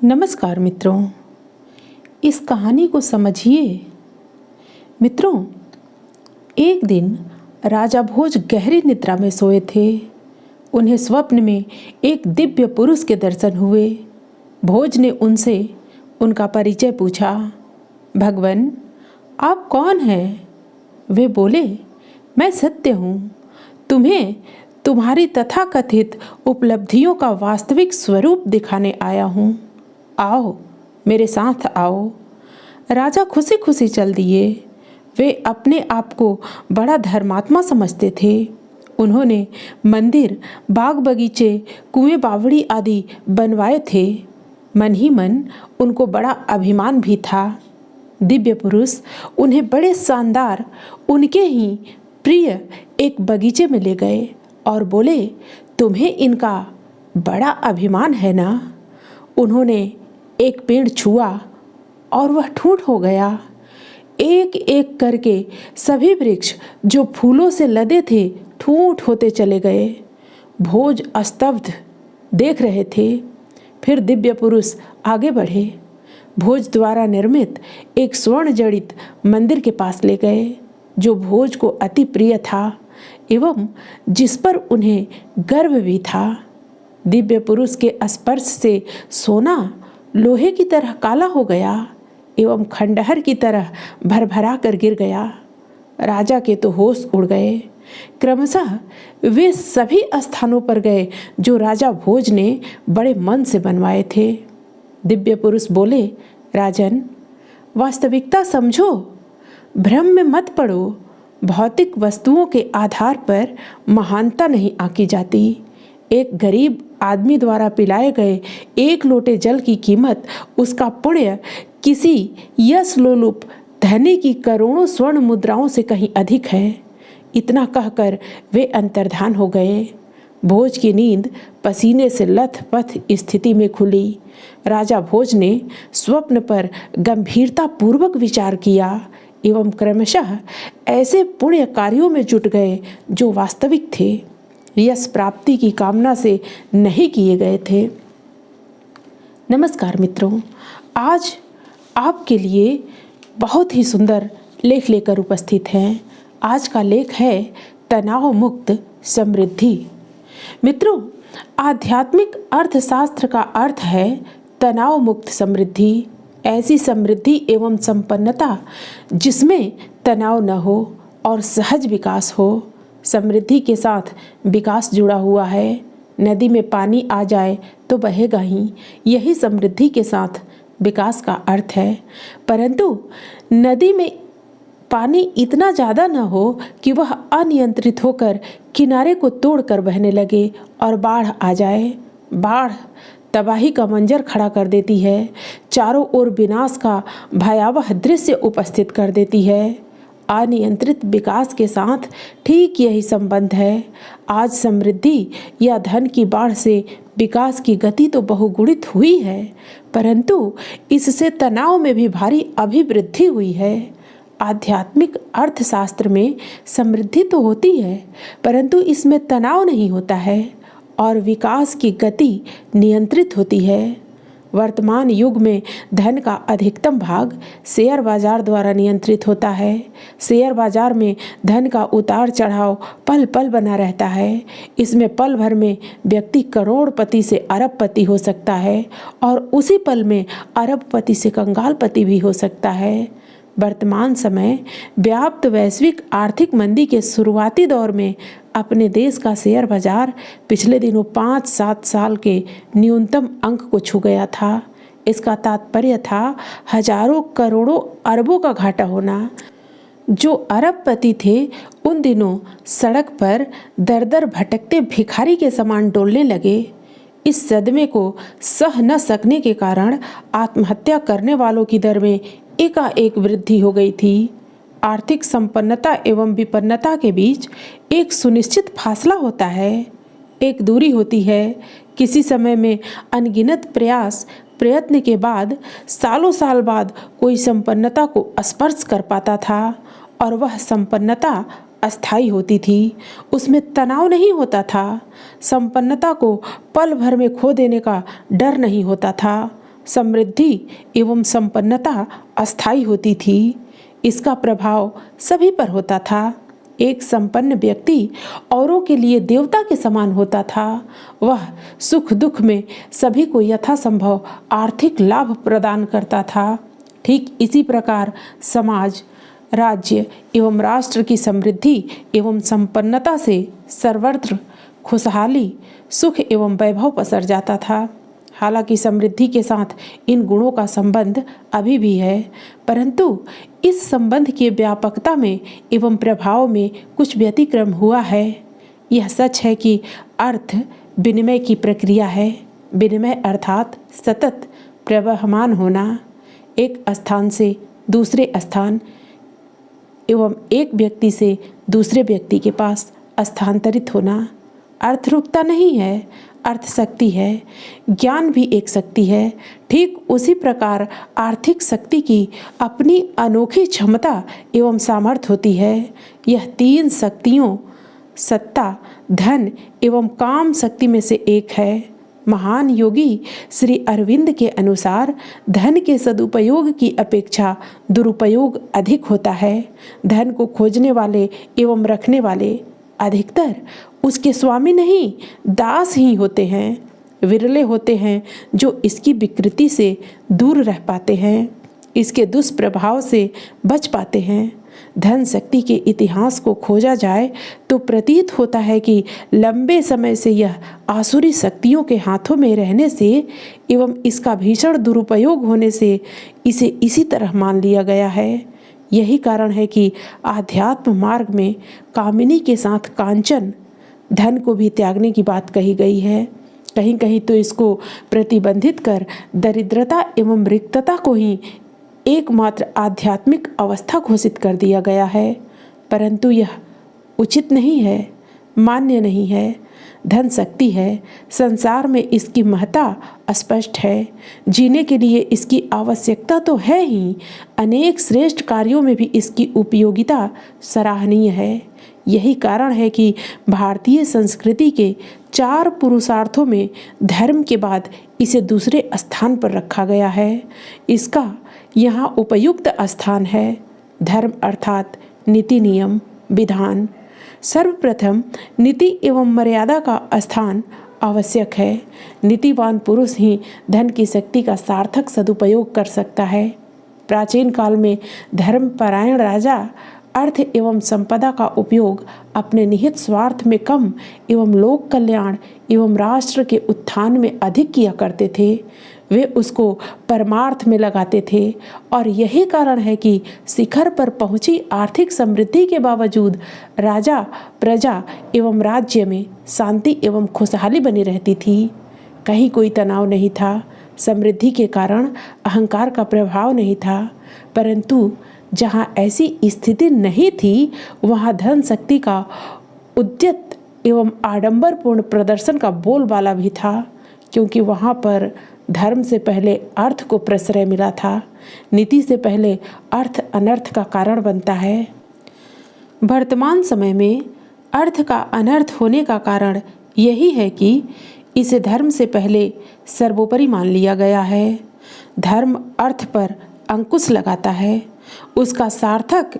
नमस्कार मित्रों, इस कहानी को समझिए। मित्रों, एक दिन राजा भोज गहरी निद्रा में सोए थे। उन्हें स्वप्न में एक दिव्य पुरुष के दर्शन हुए। भोज ने उनसे उनका परिचय पूछा। भगवन, आप कौन हैं? वे बोले, मैं सत्य हूँ। तुम्हें तुम्हारी तथाकथित उपलब्धियों का वास्तविक स्वरूप दिखाने आया हूँ। आओ, मेरे साथ आओ। राजा खुशी खुशी चल दिए। वे अपने आप को बड़ा धर्मात्मा समझते थे। उन्होंने मंदिर, बाग बगीचे, कुएं बावड़ी आदि बनवाए थे। मन ही मन उनको बड़ा अभिमान भी था। दिव्य पुरुष उन्हें बड़े शानदार, उनके ही प्रिय एक बगीचे में ले गए और बोले, तुम्हें इनका बड़ा अभिमान है ना? उन्होंने एक पेड़ छुआ और वह ठूंठ हो गया। एक एक करके सभी वृक्ष जो फूलों से लदे थे ठूंठ होते चले गए। भोज स्तब्ध देख रहे थे। फिर दिव्य पुरुष आगे बढ़े। भोज द्वारा निर्मित एक स्वर्ण जड़ित मंदिर के पास ले गए, जो भोज को अति प्रिय था एवं जिस पर उन्हें गर्व भी था। दिव्य पुरुष के स्पर्श से सोना लोहे की तरह काला हो गया एवं खंडहर की तरह भरभरा कर गिर गया। राजा के तो होश उड़ गए। क्रमशः वे सभी स्थानों पर गए जो राजा भोज ने बड़े मन से बनवाए थे। दिव्य पुरुष बोले, राजन, वास्तविकता समझो, भ्रम में मत पड़ो। भौतिक वस्तुओं के आधार पर महानता नहीं आंकी जाती। एक गरीब आदमी द्वारा पिलाए गए एक लोटे जल की कीमत उसका पुण्य किसी यश लोलुप धनी की करोड़ों स्वर्ण मुद्राओं से कहीं अधिक है। इतना कहकर वे अंतर्धान हो गए। भोज की नींद पसीने से लथपथ स्थिति में खुली। राजा भोज ने स्वप्न पर गंभीरता पूर्वक विचार किया एवं क्रमशः ऐसे पुण्य कार्यों में जुट गए जो वास्तविक थे, यश प्राप्ति की कामना से नहीं किए गए थे। नमस्कार मित्रों, आज आपके लिए बहुत ही सुंदर लेख लेकर उपस्थित हैं। आज का लेख है तनाव मुक्त समृद्धि। मित्रों, आध्यात्मिक अर्थशास्त्र का अर्थ है तनाव मुक्त समृद्धि। ऐसी समृद्धि एवं संपन्नता जिसमें तनाव न हो और सहज विकास हो। समृद्धि के साथ विकास जुड़ा हुआ है। नदी में पानी आ जाए तो बहेगा ही, यही समृद्धि के साथ विकास का अर्थ है। परंतु नदी में पानी इतना ज़्यादा न हो कि वह अनियंत्रित होकर किनारे को तोड़कर बहने लगे और बाढ़ आ जाए। बाढ़ तबाही का मंजर खड़ा कर देती है, चारों ओर विनाश का भयावह दृश्य उपस्थित कर देती है। अनियंत्रित विकास के साथ ठीक यही संबंध है। आज समृद्धि या धन की बाढ़ से विकास की गति तो बहुगुणित हुई है, परंतु इससे तनाव में भी भारी अभिवृद्धि हुई है। आध्यात्मिक अर्थशास्त्र में समृद्धि तो होती है, परंतु इसमें तनाव नहीं होता है और विकास की गति नियंत्रित होती है। वर्तमान युग में धन का अधिकतम भाग शेयर बाजार द्वारा नियंत्रित होता है। शेयर बाजार में धन का उतार चढ़ाव पल पल बना रहता है। इसमें पल भर में व्यक्ति करोड़पति से अरबपति हो सकता है और उसी पल में अरबपति से कंगालपति भी हो सकता है। वर्तमान समय व्याप्त वैश्विक आर्थिक मंदी के शुरुआती दौर में अपने देश का शेयर बाजार पिछले दिनों 5-7 साल के न्यूनतम अंक को छू गया था। इसका तात्पर्य था हजारों करोड़ों अरबों का घाटा होना। जो अरबपति थे उन दिनों सड़क पर दर दर भटकते भिखारी के समान डोलने लगे। इस सदमे को सह न सकने के कारण आत्महत्या करने वालों की दर में एकाएक वृद्धि हो गई थी। आर्थिक संपन्नता एवं विपन्नता के बीच एक सुनिश्चित फासला होता है, एक दूरी होती है। किसी समय में अनगिनत प्रयत्न के बाद सालों साल बाद कोई संपन्नता को स्पर्श कर पाता था और वह संपन्नता अस्थायी होती थी। उसमें तनाव नहीं होता था। संपन्नता को पल भर में खो देने का डर नहीं होता था। समृद्धि एवं संपन्नता अस्थायी होती थी। इसका प्रभाव सभी पर होता था। एक संपन्न व्यक्ति औरों के लिए देवता के समान होता था। वह सुख दुख में सभी को यथासंभव आर्थिक लाभ प्रदान करता था। ठीक इसी प्रकार समाज, राज्य एवं राष्ट्र की समृद्धि एवं संपन्नता से सर्वत्र खुशहाली, सुख एवं वैभव पसर जाता था। हालांकि समृद्धि के साथ इन गुणों का संबंध अभी भी है, परंतु इस संबंध की व्यापकता में एवं प्रभाव में कुछ व्यतिक्रम हुआ है। यह सच है कि अर्थ विनिमय की प्रक्रिया है। विनिमय अर्थात सतत प्रवहमान होना, एक स्थान से दूसरे स्थान एवं एक व्यक्ति से दूसरे व्यक्ति के पास स्थानांतरित होना। अर्थ रूपता नहीं है, अर्थ शक्ति है। ज्ञान भी एक शक्ति है। ठीक उसी प्रकार आर्थिक शक्ति की अपनी अनोखी क्षमता एवं सामर्थ्य होती है। यह तीन शक्तियों सत्ता, धन एवं काम शक्ति में से एक है। महान योगी श्री अरविंद के अनुसार धन के सदुपयोग की अपेक्षा दुरुपयोग अधिक होता है। धन को खोजने वाले एवं रखने वाले अधिकतर उसके स्वामी नहीं, दास ही होते हैं। विरले होते हैं जो इसकी विकृति से दूर रह पाते हैं, इसके दुष्प्रभाव से बच पाते हैं। धन शक्ति के इतिहास को खोजा जाए तो प्रतीत होता है कि लंबे समय से यह आसुरी शक्तियों के हाथों में रहने से एवं इसका भीषण दुरुपयोग होने से इसे इसी तरह मान लिया गया है। यही कारण है कि आध्यात्म मार्ग में कामिनी के साथ कांचन, धन को भी त्यागने की बात कही गई है। कहीं कहीं तो इसको प्रतिबंधित कर दरिद्रता एवं रिक्तता को ही एकमात्र आध्यात्मिक अवस्था घोषित कर दिया गया है, परंतु यह उचित नहीं है, मान्य नहीं है। धन शक्ति है, संसार में इसकी महत्ता स्पष्ट है। जीने के लिए इसकी आवश्यकता तो है ही, अनेक श्रेष्ठ कार्यों में भी इसकी उपयोगिता सराहनीय है। यही कारण है कि भारतीय संस्कृति के 4 पुरुषार्थों में धर्म के बाद इसे दूसरे स्थान पर रखा गया है। इसका यहाँ उपयुक्त स्थान है। धर्म अर्थात नीति, नियम, विधान। सर्वप्रथम नीति एवं मर्यादा का स्थान आवश्यक है। नीतिवान पुरुष ही धन की शक्ति का सार्थक सदुपयोग कर सकता है। प्राचीन काल में धर्मपरायण राजा अर्थ एवं संपदा का उपयोग अपने निहित स्वार्थ में कम एवं लोक कल्याण एवं राष्ट्र के उत्थान में अधिक किया करते थे। वे उसको परमार्थ में लगाते थे और यही कारण है कि शिखर पर पहुंची आर्थिक समृद्धि के बावजूद राजा, प्रजा एवं राज्य में शांति एवं खुशहाली बनी रहती थी। कहीं कोई तनाव नहीं था, समृद्धि के कारण अहंकार का प्रभाव नहीं था, परंतु जहाँ ऐसी स्थिति नहीं थी वहाँ धन शक्ति का उद्यत एवं आडंबरपूर्ण प्रदर्शन का बोलबाला भी था, क्योंकि वहाँ पर धर्म से पहले अर्थ को प्रश्रय मिला था। नीति से पहले अर्थ अनर्थ का कारण बनता है। वर्तमान समय में अर्थ का अनर्थ होने का कारण यही है कि इसे धर्म से पहले सर्वोपरि मान लिया गया है। धर्म अर्थ पर अंकुश लगाता है, उसका सार्थक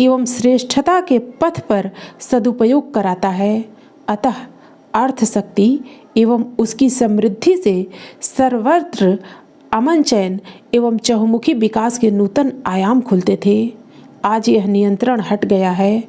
एवं श्रेष्ठता के पथ पर सदुपयोग कराता है। अतः अर्थ शक्ति एवं उसकी समृद्धि से सर्वत्र अमन, चैन एवं चहुमुखी विकास के नूतन आयाम खुलते थे। आज यह नियंत्रण हट गया है,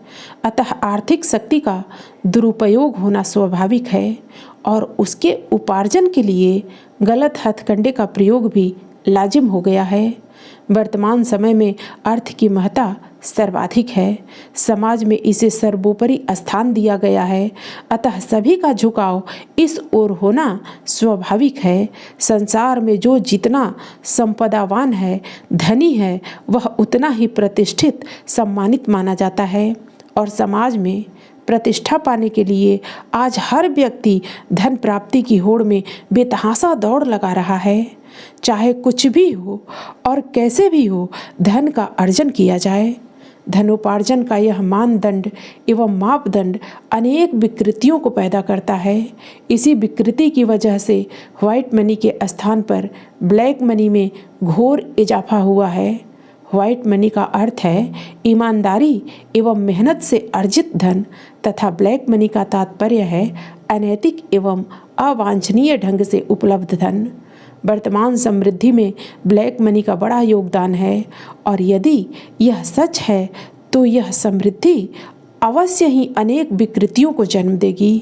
अतः आर्थिक शक्ति का दुरुपयोग होना स्वाभाविक है और उसके उपार्जन के लिए गलत हथकंडे का प्रयोग भी लाजिम हो गया है। वर्तमान समय में अर्थ की महत्ता सर्वाधिक है। समाज में इसे सर्वोपरि स्थान दिया गया है, अतः सभी का झुकाव इस ओर होना स्वाभाविक है। संसार में जो जितना संपदावान है, धनी है, वह उतना ही प्रतिष्ठित, सम्मानित माना जाता है और समाज में प्रतिष्ठा पाने के लिए आज हर व्यक्ति धन प्राप्ति की होड़ में बेतहाशा दौड़ लगा रहा है। चाहे कुछ भी हो और कैसे भी हो, धन का अर्जन किया जाए। धनोपार्जन का यह मानदंड एवं मापदंड अनेक विकृतियों को पैदा करता है। इसी विकृति की वजह से व्हाइट मनी के स्थान पर ब्लैक मनी में घोर इजाफा हुआ है। व्हाइट मनी का अर्थ है ईमानदारी एवं मेहनत से अर्जित धन तथा ब्लैक मनी का तात्पर्य है अनैतिक एवं अवांछनीय ढंग से उपलब्ध धन। वर्तमान समृद्धि में ब्लैक मनी का बड़ा योगदान है और यदि यह सच है तो यह समृद्धि अवश्य ही अनेक विकृतियों को जन्म देगी।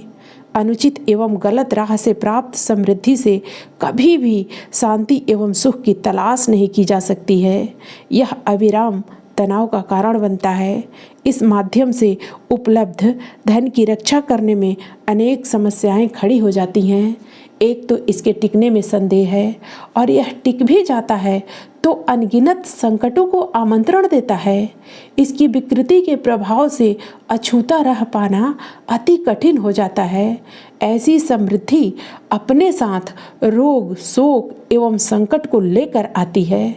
अनुचित एवं गलत राह से प्राप्त समृद्धि से कभी भी शांति एवं सुख की तलाश नहीं की जा सकती है। यह अविराम तनाव का कारण बनता है। इस माध्यम से उपलब्ध धन की रक्षा करने में अनेक समस्याएं खड़ी हो जाती हैं। एक तो इसके टिकने में संदेह है और यह टिक भी जाता है तो अनगिनत संकटों को आमंत्रण देता है। इसकी विकृति के प्रभाव से अछूता रह पाना अति कठिन हो जाता है। ऐसी समृद्धि अपने साथ रोग, शोक एवं संकट को लेकर आती है।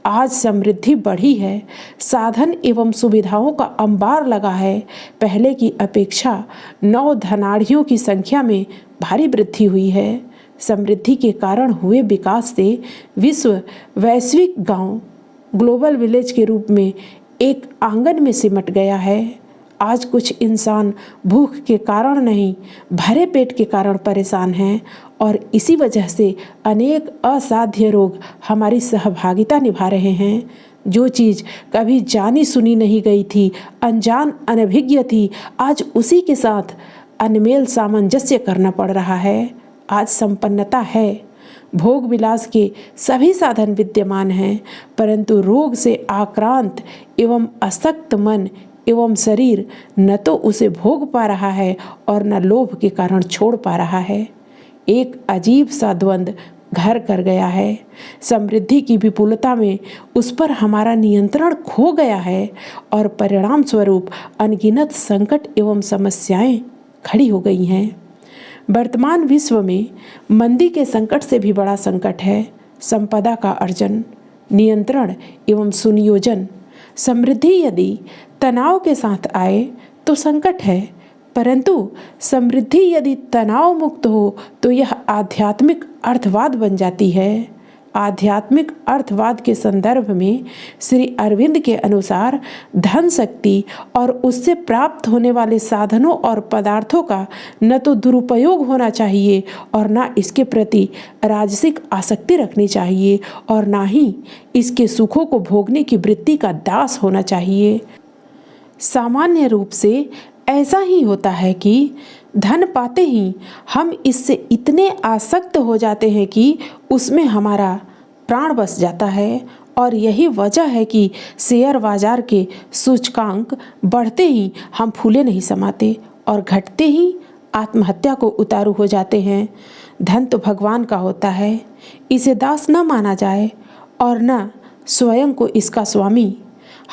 आज समृद्धि बढ़ी है, साधन एवं सुविधाओं का अंबार लगा है। पहले की अपेक्षा नव धनाढ़ियों की संख्या में भारी वृद्धि हुई है। समृद्धि के कारण हुए विकास से विश्व वैश्विक गांव, ग्लोबल विलेज के रूप में एक आंगन में सिमट गया है। आज कुछ इंसान भूख के कारण नहीं, भरे पेट के कारण परेशान हैं और इसी वजह से अनेक असाध्य रोग हमारी सहभागिता निभा रहे हैं। जो चीज़ कभी जानी सुनी नहीं गई थी, अनजान अनभिज्ञ थी, आज उसी के साथ अनमेल सामंजस्य करना पड़ रहा है। आज संपन्नता है, भोग विलास के सभी साधन विद्यमान हैं, परंतु रोग से आक्रांत एवं अशक्त मन एवं शरीर न तो उसे भोग पा रहा है और न लोभ के कारण छोड़ पा रहा है। एक अजीब सा द्वंद्व घर कर गया है। समृद्धि की विपुलता में उस पर हमारा नियंत्रण खो गया है और परिणाम स्वरूप अनगिनत संकट एवं समस्याएं खड़ी हो गई हैं। वर्तमान विश्व में मंदी के संकट से भी बड़ा संकट है संपदा का अर्जन, नियंत्रण एवं सुनियोजन। समृद्धि यदि तनाव के साथ आए तो संकट है, परंतु समृद्धि यदि तनाव मुक्त हो तो यह आध्यात्मिक अर्थवाद बन जाती है। आध्यात्मिक अर्थवाद के संदर्भ में श्री अरविंद के अनुसार धन शक्ति और उससे प्राप्त होने वाले साधनों और पदार्थों का न तो दुरुपयोग होना चाहिए और न इसके प्रति राजसिक आसक्ति रखनी चाहिए और न ही इसके सुखों को भोगने की वृत्ति का दास होना चाहिए। सामान्य रूप से ऐसा ही होता है कि धन पाते ही हम इससे इतने आसक्त हो जाते हैं कि उसमें हमारा प्राण बस जाता है और यही वजह है कि शेयर बाजार के सूचकांक बढ़ते ही हम फूले नहीं समाते और घटते ही आत्महत्या को उतारू हो जाते हैं। धन तो भगवान का होता है, इसे दास न माना जाए और न स्वयं को इसका स्वामी।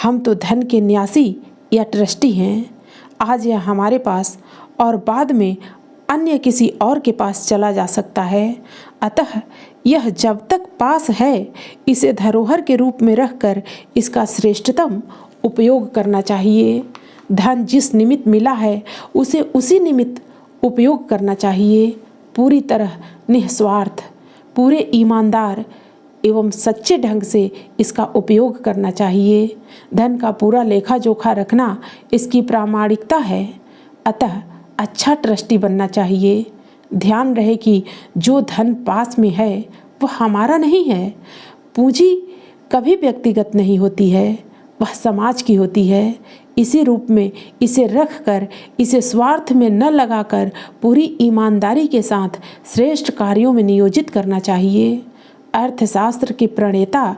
हम तो धन के न्यासी या ट्रस्टी हैं। आज यह हमारे पास और बाद में अन्य किसी और के पास चला जा सकता है। अतः यह जब तक पास है इसे धरोहर के रूप में रखकर इसका श्रेष्ठतम उपयोग करना चाहिए। धन जिस निमित्त मिला है उसे उसी निमित्त उपयोग करना चाहिए। पूरी तरह निस्वार्थ, पूरे ईमानदार एवं सच्चे ढंग से इसका उपयोग करना चाहिए। धन का पूरा लेखा जोखा रखना इसकी प्रामाणिकता है। अतः अच्छा ट्रस्टी बनना चाहिए। ध्यान रहे कि जो धन पास में है वह हमारा नहीं है। पूंजी कभी व्यक्तिगत नहीं होती है, वह समाज की होती है। इसी रूप में इसे रख कर, इसे स्वार्थ में न लगाकर पूरी ईमानदारी के साथ श्रेष्ठ कार्यों में नियोजित करना चाहिए। अर्थशास्त्र के प्रणेता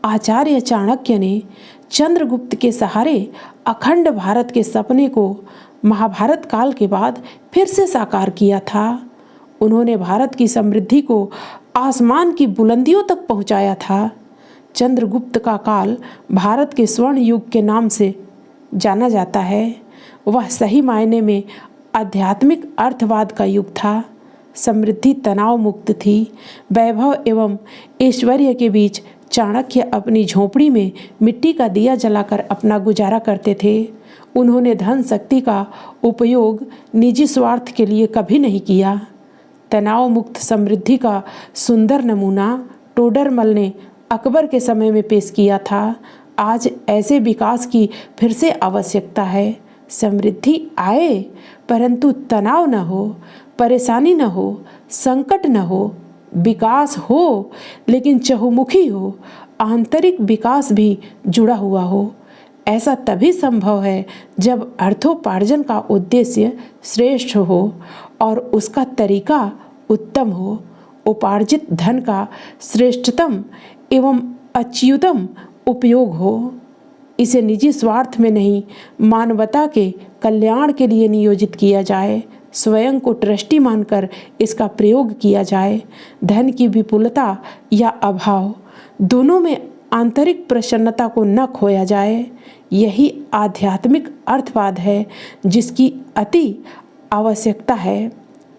आचार्य चाणक्य ने चंद्रगुप्त के सहारे अखंड भारत के सपने को महाभारत काल के बाद फिर से साकार किया था। उन्होंने भारत की समृद्धि को आसमान की बुलंदियों तक पहुंचाया था। चंद्रगुप्त का काल भारत के स्वर्ण युग के नाम से जाना जाता है। वह सही मायने में आध्यात्मिक अर्थवाद का युग था। समृद्धि तनाव मुक्त थी। वैभव एवं ऐश्वर्य के बीच चाणक्य अपनी झोपड़ी में मिट्टी का दिया जलाकर अपना गुजारा करते थे। उन्होंने धन शक्ति का उपयोग निजी स्वार्थ के लिए कभी नहीं किया। तनाव मुक्त समृद्धि का सुंदर नमूना टोडरमल ने अकबर के समय में पेश किया था। आज ऐसे विकास की फिर से आवश्यकता है। समृद्धि आए परंतु तनाव न हो, परेशानी न हो, संकट न हो। विकास हो लेकिन चहुमुखी हो, आंतरिक विकास भी जुड़ा हुआ हो। ऐसा तभी संभव है जब अर्थोपार्जन का उद्देश्य श्रेष्ठ हो और उसका तरीका उत्तम हो। उपार्जित धन का श्रेष्ठतम एवं अच्युतम उपयोग हो। इसे निजी स्वार्थ में नहीं, मानवता के कल्याण के लिए नियोजित किया जाए। स्वयं को ट्रस्टी मानकर इसका प्रयोग किया जाए। धन की विपुलता या अभाव दोनों में आंतरिक प्रसन्नता को न खोया जाए। यही आध्यात्मिक अर्थवाद है जिसकी अति आवश्यकता है।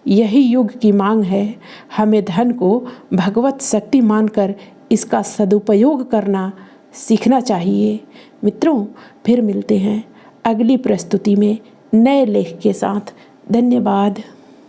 यही युग की मांग है। हमें धन को भगवत शक्ति मानकर इसका सदुपयोग करना सीखना चाहिए। मित्रों, फिर मिलते हैं अगली प्रस्तुति में नए लेख के साथ। धन्यवाद।